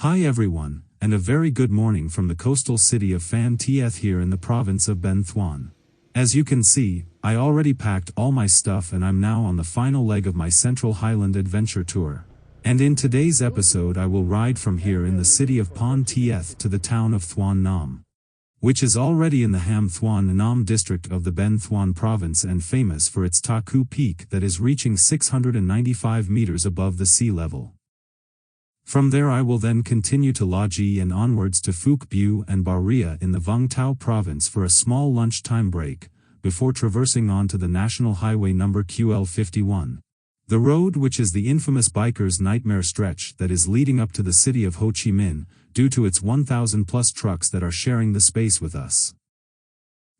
Hi everyone, and a very good morning from the coastal city of Phan Thiết here in the province of Ben Thuan. As you can see, I already packed all my stuff and I'm now on the final leg of my Central Highland adventure tour. And in today's episode I will ride from here in the city of Phan Thiết to the town of Thuan Nam, which is already in the Ham Thuan Nam district of the Ben Thuan province and famous for its Taku Peak that is reaching 695 meters above the sea level. From there I will then continue to La Gi and onwards to Phuc Bu and Bà Rịa in the Vung Tau province for a small lunchtime break, before traversing on to the National Highway QL51. The road which is the infamous biker's nightmare stretch that is leading up to the city of Ho Chi Minh, due to its 1,000 plus trucks that are sharing the space with us.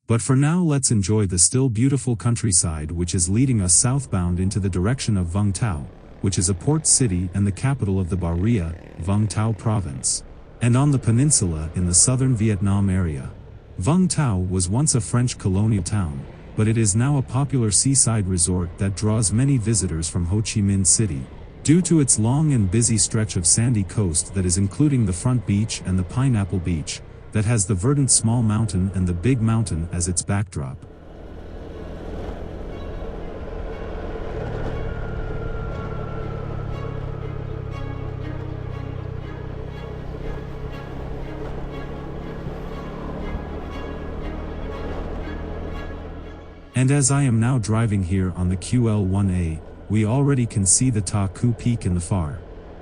But for now let's enjoy the still beautiful countryside which is leading us southbound into the direction of Vung Tau, which is a port city and the capital of the Bà Rịa, Vung Tau province, and on the peninsula in the southern Vietnam area. Vung Tau was once a French colonial town, but it is now a popular seaside resort that draws many visitors from Ho Chi Minh City, due to its long and busy stretch of sandy coast that is including the Front Beach and the Pineapple Beach, that has the verdant small mountain and the Big Mountain as its backdrop. And as I am now driving here on the QL1A, we already can see the Taku Peak in the far.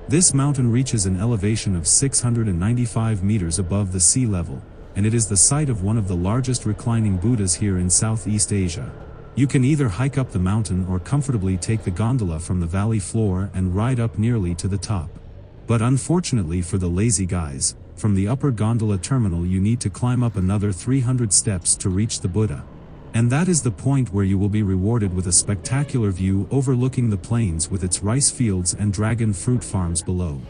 This mountain reaches an elevation of 695 meters above the sea level, and it is the site of one of the largest reclining Buddhas here in Southeast Asia. You can either hike up the mountain or comfortably take the gondola from the valley floor and ride up nearly to the top. But unfortunately for the lazy guys, from the upper gondola terminal you need to climb up another 300 steps to reach the Buddha. And that is the point where you will be rewarded with a spectacular view overlooking the plains with its rice fields and dragon fruit farms below.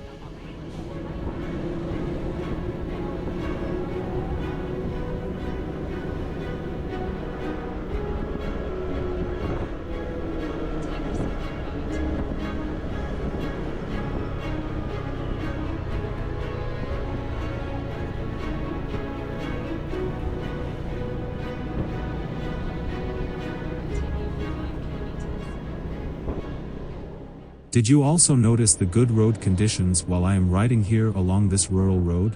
Did you also notice the good road conditions while I am riding here along this rural road?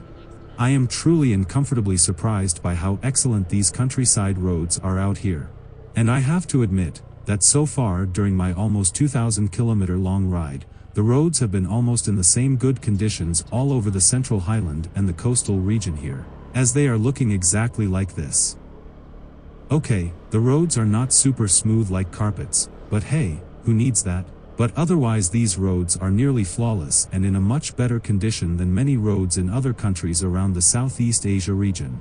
I am truly and comfortably surprised by how excellent these countryside roads are out here. And I have to admit, that so far during my almost 2,000-kilometer long ride, the roads have been almost in the same good conditions all over the Central Highland and the coastal region here, as they are looking exactly like this. Okay, the roads are not super smooth like carpets, but hey, who needs that? But otherwise these roads are nearly flawless and in a much better condition than many roads in other countries around the Southeast Asia region.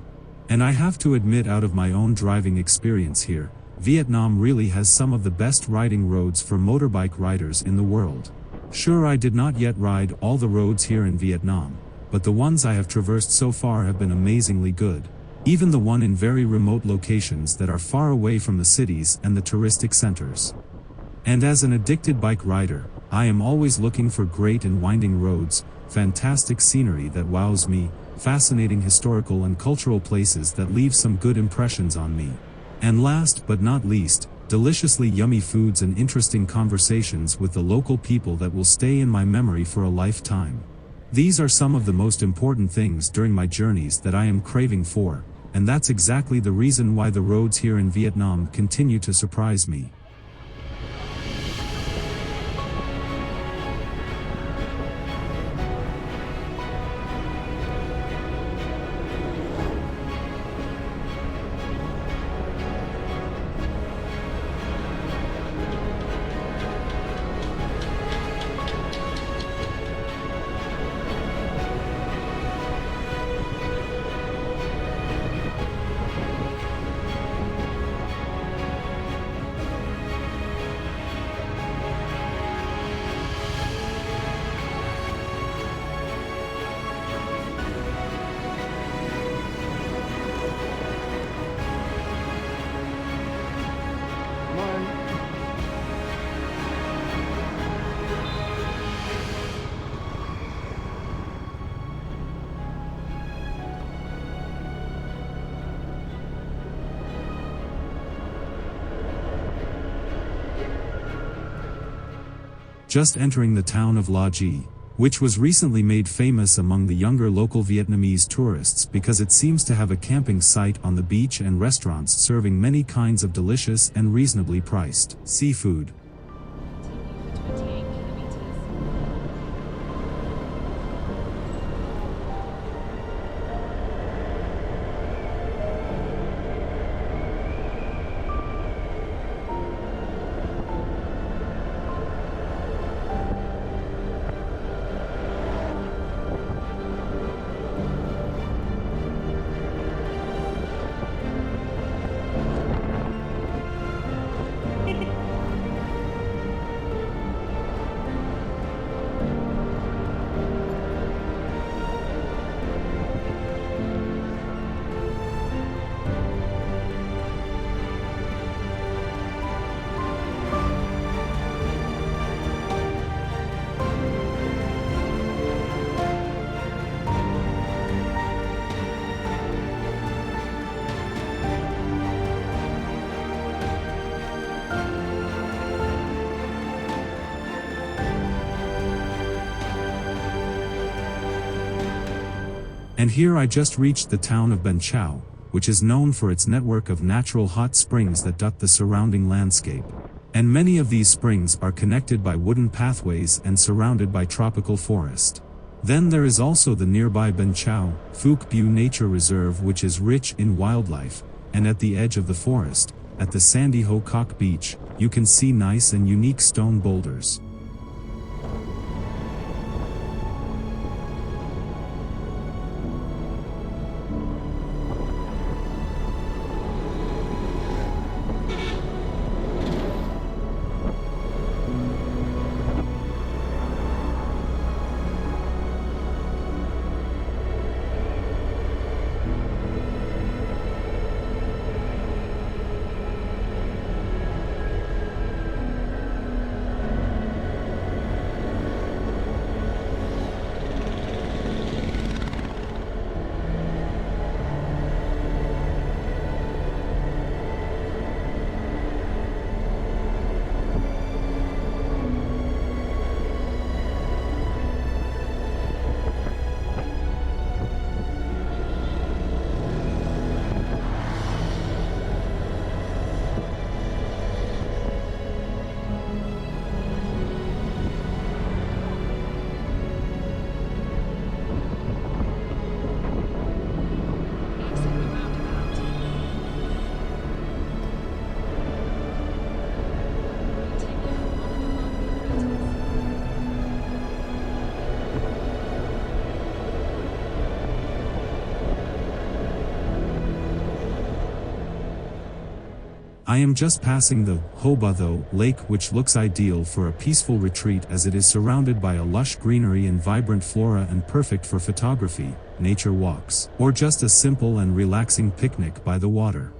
And I have to admit, out of my own driving experience here, Vietnam really has some of the best riding roads for motorbike riders in the world. Sure, I did not yet ride all the roads here in Vietnam, but the ones I have traversed so far have been amazingly good. Even the one in very remote locations that are far away from the cities and the touristic centers. And as an addicted bike rider, I am always looking for great and winding roads, fantastic scenery that wows me, fascinating historical and cultural places that leave some good impressions on me. And last but not least, deliciously yummy foods and interesting conversations with the local people that will stay in my memory for a lifetime. These are some of the most important things during my journeys that I am craving for, and that's exactly the reason why the roads here in Vietnam continue to surprise me. just entering the town of La Gi, which was recently made famous among the younger local Vietnamese tourists because it seems to have a camping site on the beach and restaurants serving many kinds of delicious and reasonably priced seafood. And here I just reached the town of Ban Chao, which is known for its network of natural hot springs that dot the surrounding landscape. And many of these springs are connected by wooden pathways and surrounded by tropical forest. Then there is also the nearby Ban Chao Phuc Bu Nature Reserve, which is rich in wildlife, and at the edge of the forest, at the sandy Ho Kok beach, you can see nice and unique stone boulders. I am just passing the Ho Ba Tho lake, which looks ideal for a peaceful retreat as it is surrounded by a lush greenery and vibrant flora and perfect for photography, nature walks, or just a simple and relaxing picnic by the water.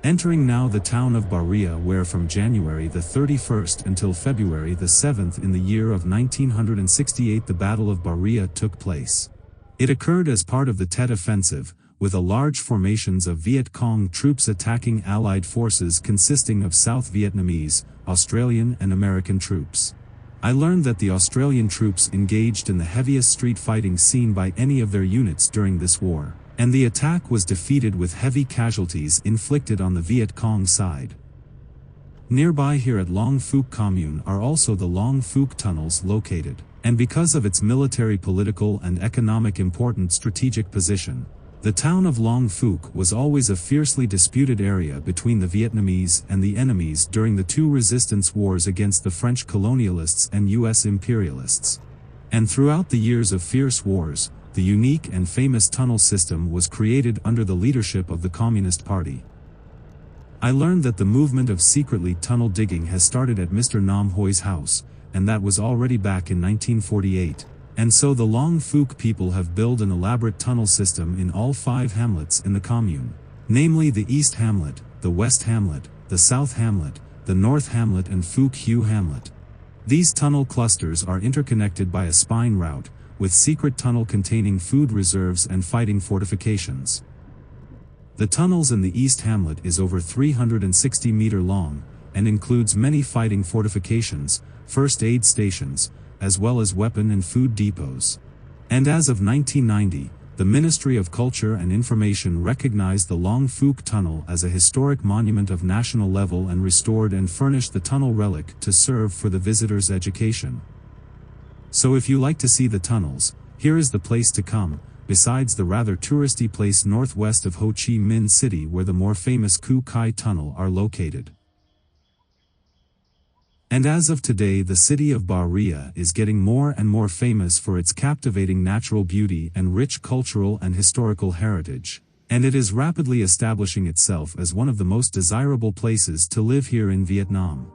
Entering now the town of Bà Rịa, where from January the 31st until February the 7th in the year of 1968 the Battle of Bà Rịa took place. It occurred as part of the Tet Offensive, with a large formations of Viet Cong troops attacking Allied forces consisting of South Vietnamese, Australian and American troops. I learned that the Australian troops engaged in the heaviest street fighting seen by any of their units during this war, and the attack was defeated with heavy casualties inflicted on the Viet Cong side. Nearby here at Long Phước Commune are also the Long Phước Tunnels located, and because of its military, political and economic important strategic position, the town of Long Phước was always a fiercely disputed area between the Vietnamese and the enemies during the two resistance wars against the French colonialists and US imperialists. And throughout the years of fierce wars, the unique and famous tunnel system was created under the leadership of the Communist Party. I learned that the movement of secretly tunnel digging has started at Mr. Nam Hoi's house, and that was already back in 1948. And so the Long Phước people have built an elaborate tunnel system in all 5 hamlets in the commune, namely the East Hamlet, the West Hamlet, the South Hamlet, the North Hamlet and Phuc Hue Hamlet. These tunnel clusters are interconnected by a spine route, with secret tunnel containing food reserves and fighting fortifications. The tunnels in the East Hamlet is over 360 meter long, and includes many fighting fortifications, first aid stations, as well as weapon and food depots. And as of 1990, the Ministry of Culture and Information recognized the Long Phước Tunnel as a historic monument of national level and restored and furnished the tunnel relic to serve for the visitors' education. So if you like to see the tunnels, here is the place to come, besides the rather touristy place northwest of Ho Chi Minh City where the more famous Cu Kai Tunnel are located. And as of today, the city of Bà Rịa is getting more and more famous for its captivating natural beauty and rich cultural and historical heritage, and it is rapidly establishing itself as one of the most desirable places to live here in Vietnam.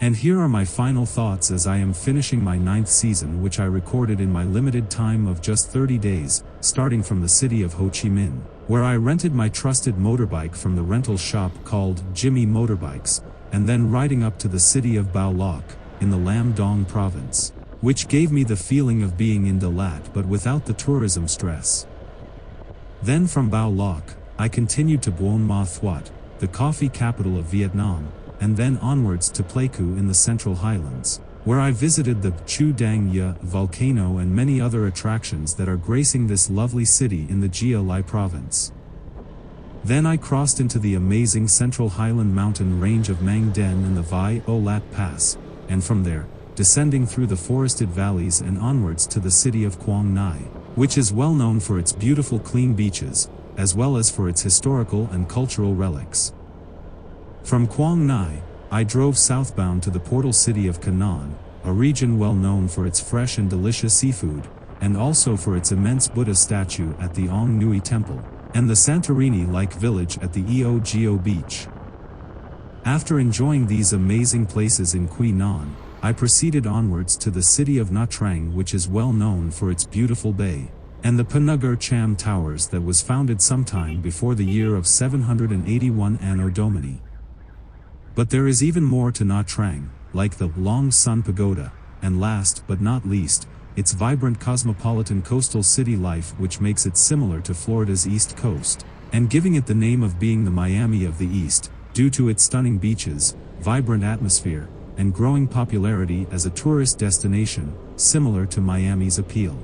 And here are my final thoughts as I am finishing my 9th season, which I recorded in my limited time of just 30 days, starting from the city of Ho Chi Minh, where I rented my trusted motorbike from the rental shop called Jimmy Motorbikes, and then riding up to the city of Bảo Lộc, in the Lam Dong province, which gave me the feeling of being in Dalat but without the tourism stress. Then from Bảo Lộc, I continued to Buôn Ma Thuột, the coffee capital of Vietnam, and then onwards to Pleiku in the Central Highlands, where I visited the Chu Dang Ya volcano and many other attractions that are gracing this lovely city in the Gia Lai province. Then I crossed into the amazing Central Highland mountain range of Mang Den and the Vai O Lat Pass, and from there, descending through the forested valleys and onwards to the city of Quang Nai, which is well known for its beautiful clean beaches, as well as for its historical and cultural relics. From Quang Nai, I drove southbound to the portal city of Canaan, a region well known for its fresh and delicious seafood, and also for its immense Buddha statue at the Ong Nui Temple, and the Santorini-like village at the Eo beach. After enjoying these amazing places in Quy Nhon, I proceeded onwards to the city of Nha Trang, which is well known for its beautiful bay, and the Panugar Cham Towers that was founded sometime before the year of 781 Anno Domini. But there is even more to Nha Trang, like the Long Sun Pagoda, and last but not least, its vibrant cosmopolitan coastal city life, which makes it similar to Florida's East Coast, and giving it the name of being the Miami of the East, due to its stunning beaches, vibrant atmosphere, and growing popularity as a tourist destination, similar to Miami's appeal.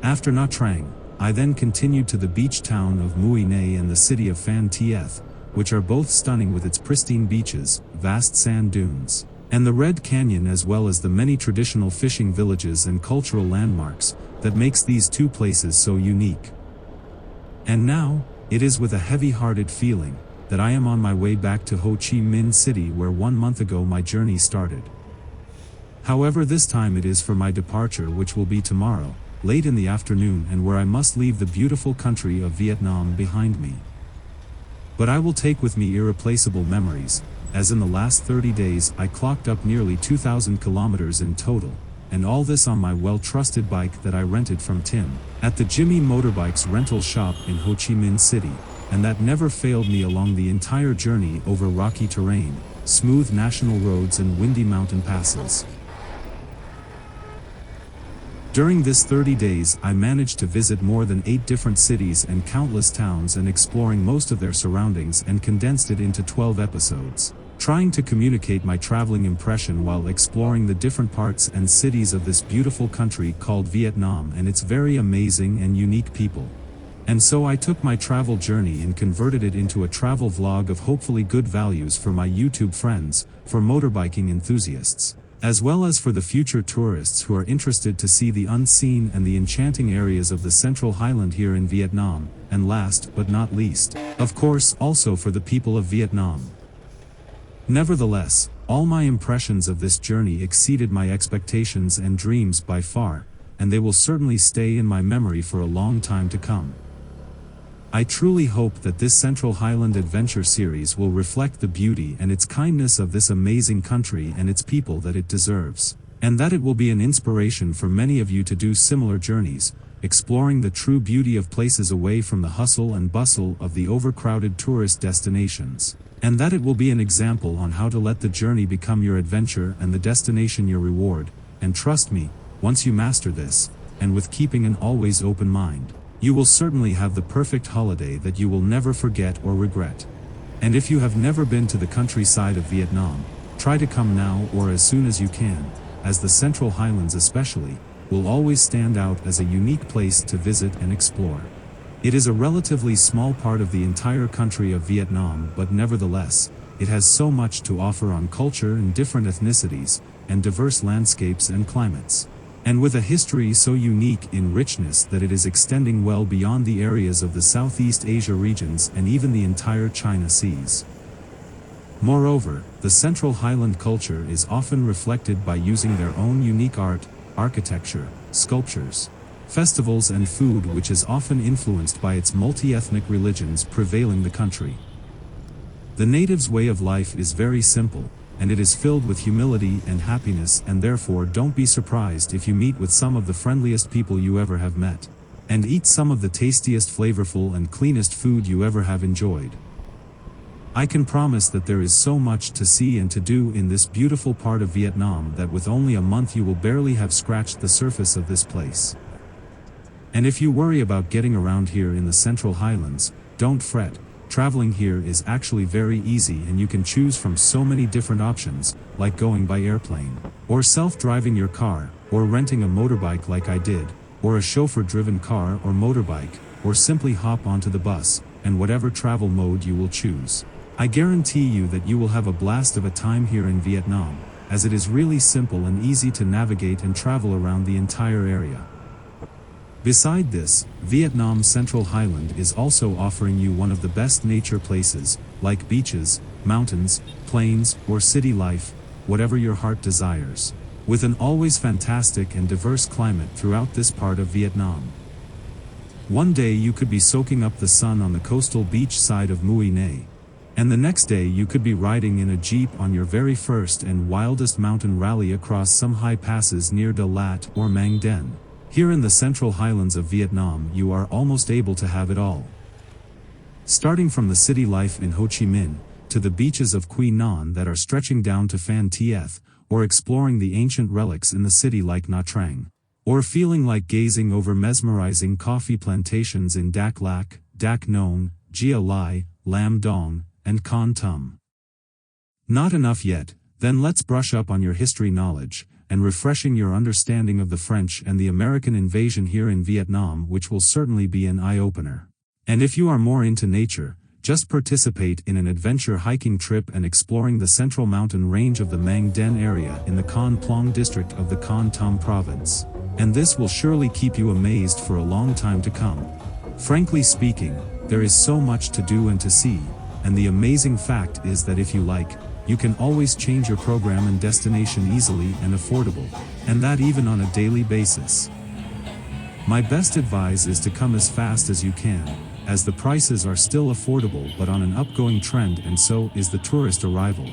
After Nha Trang, I then continued to the beach town of Mui Ne and the city of Phan Thiết, which are both stunning with its pristine beaches, vast sand dunes, and the Red Canyon, as well as the many traditional fishing villages and cultural landmarks that makes these two places so unique. And now, it is with a heavy-hearted feeling that I am on my way back to Ho Chi Minh City, where 1 month ago my journey started. However, this time it is for my departure, which will be tomorrow, late in the afternoon, and where I must leave the beautiful country of Vietnam behind me. But I will take with me irreplaceable memories, as in the last 30 days I clocked up nearly 2,000 kilometers in total, and all this on my well-trusted bike that I rented from Tim, at the Jimmy Motorbikes rental shop in Ho Chi Minh City, and that never failed me along the entire journey over rocky terrain, smooth national roads and windy mountain passes. During this 30 days I managed to visit more than 8 different cities and countless towns, and exploring most of their surroundings, and condensed it into 12 episodes, trying to communicate my traveling impression while exploring the different parts and cities of this beautiful country called Vietnam and its very amazing and unique people. And so I took my travel journey and converted it into a travel vlog of hopefully good values for my YouTube friends, for motorbiking enthusiasts, as well as for the future tourists who are interested to see the unseen and the enchanting areas of the Central Highland here in Vietnam, and last but not least, of course, also for the people of Vietnam. Nevertheless, all my impressions of this journey exceeded my expectations and dreams by far, and they will certainly stay in my memory for a long time to come. I truly hope that this Central Highland Adventure series will reflect the beauty and its kindness of this amazing country and its people that it deserves, and that it will be an inspiration for many of you to do similar journeys, exploring the true beauty of places away from the hustle and bustle of the overcrowded tourist destinations, and that it will be an example on how to let the journey become your adventure and the destination your reward. And trust me, once you master this, and with keeping an always open mind, you will certainly have the perfect holiday that you will never forget or regret. And if you have never been to the countryside of Vietnam, try to come now or as soon as you can, as the Central Highlands especially will always stand out as a unique place to visit and explore. It is a relatively small part of the entire country of Vietnam, but nevertheless, it has so much to offer on culture and different ethnicities, and diverse landscapes and climates. And with a history so unique in richness that it is extending well beyond the areas of the Southeast Asia regions and even the entire China Seas. Moreover, the Central Highland culture is often reflected by using their own unique art, architecture, sculptures, festivals and food, which is often influenced by its multi-ethnic religions prevailing the country. The natives' way of life is very simple, and it is filled with humility and happiness, and therefore don't be surprised if you meet with some of the friendliest people you ever have met, and eat some of the tastiest, flavorful and cleanest food you ever have enjoyed. I can promise that there is so much to see and to do in this beautiful part of Vietnam that with only a month you will barely have scratched the surface of this place. And if you worry about getting around here in the Central Highlands, don't fret. Traveling here is actually very easy, and you can choose from so many different options, like going by airplane, or self-driving your car, or renting a motorbike like I did, or a chauffeur-driven car or motorbike, or simply hop onto the bus, and whatever travel mode you will choose. I guarantee you that you will have a blast of a time here in Vietnam, as it is really simple and easy to navigate and travel around the entire area. Beside this, Vietnam's Central Highland is also offering you one of the best nature places, like beaches, mountains, plains, or city life, whatever your heart desires, with an always fantastic and diverse climate throughout this part of Vietnam. One day you could be soaking up the sun on the coastal beach side of Mui Ne, and the next day you could be riding in a jeep on your very first and wildest mountain rally across some high passes near Da Lat or Mang Den. Here in the Central Highlands of Vietnam you are almost able to have it all. Starting from the city life in Ho Chi Minh, to the beaches of Quy Nhon that are stretching down to Phan Thiết, or exploring the ancient relics in the city like Nha Trang, or feeling like gazing over mesmerizing coffee plantations in Dak Lak, Dak Nong, Gia Lai, Lam Dong, and Con Tum. Not enough yet? Then let's brush up on your history knowledge, and refreshing your understanding of the French and the American invasion here in Vietnam, which will certainly be an eye-opener. And if you are more into nature, just participate in an adventure hiking trip and exploring the central mountain range of the Mang Den area in the Con Plong district of the Con Tum province. And this will surely keep you amazed for a long time to come. Frankly speaking, there is so much to do and to see, and the amazing fact is that if you like, you can always change your program and destination easily and affordable, and that even on a daily basis. My best advice is to come as fast as you can, as the prices are still affordable but on an upgoing trend, and so is the tourist arrival.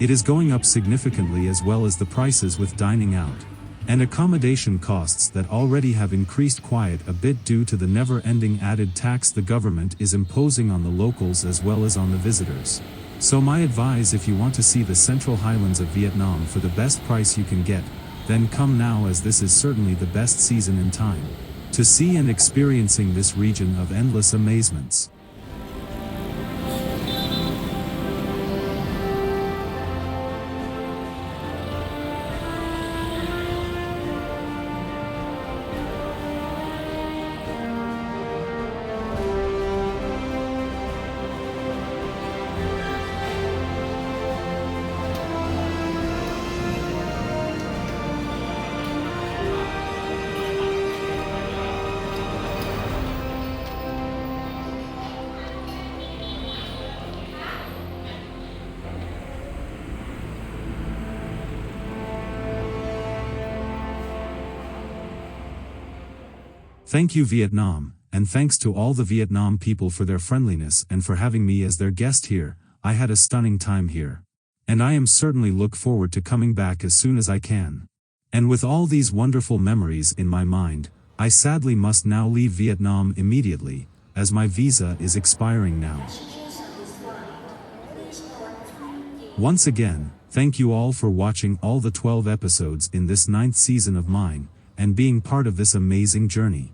It is going up significantly, as well as the prices with dining out and accommodation costs that already have increased quite a bit due to the never-ending added tax the government is imposing on the locals as well as on the visitors. So my advice, if you want to see the Central Highlands of Vietnam for the best price you can get, then come now, as this is certainly the best season in time to see and experiencing this region of endless amazements. Thank you, Vietnam, and thanks to all the Vietnam people for their friendliness and for having me as their guest here. I had a stunning time here. And I am certainly look forward to coming back as soon as I can. And with all these wonderful memories in my mind, I sadly must now leave Vietnam immediately, as my visa is expiring now. Once again, thank you all for watching all the 12 episodes in this 9th season of mine, and being part of this amazing journey.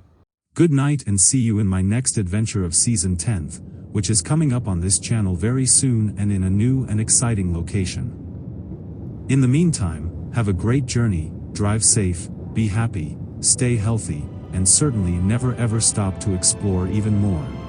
Good night, and see you in my next adventure of season 10th, which is coming up on this channel very soon and in a new and exciting location. In the meantime, have a great journey, drive safe, be happy, stay healthy, and certainly never ever stop to explore even more.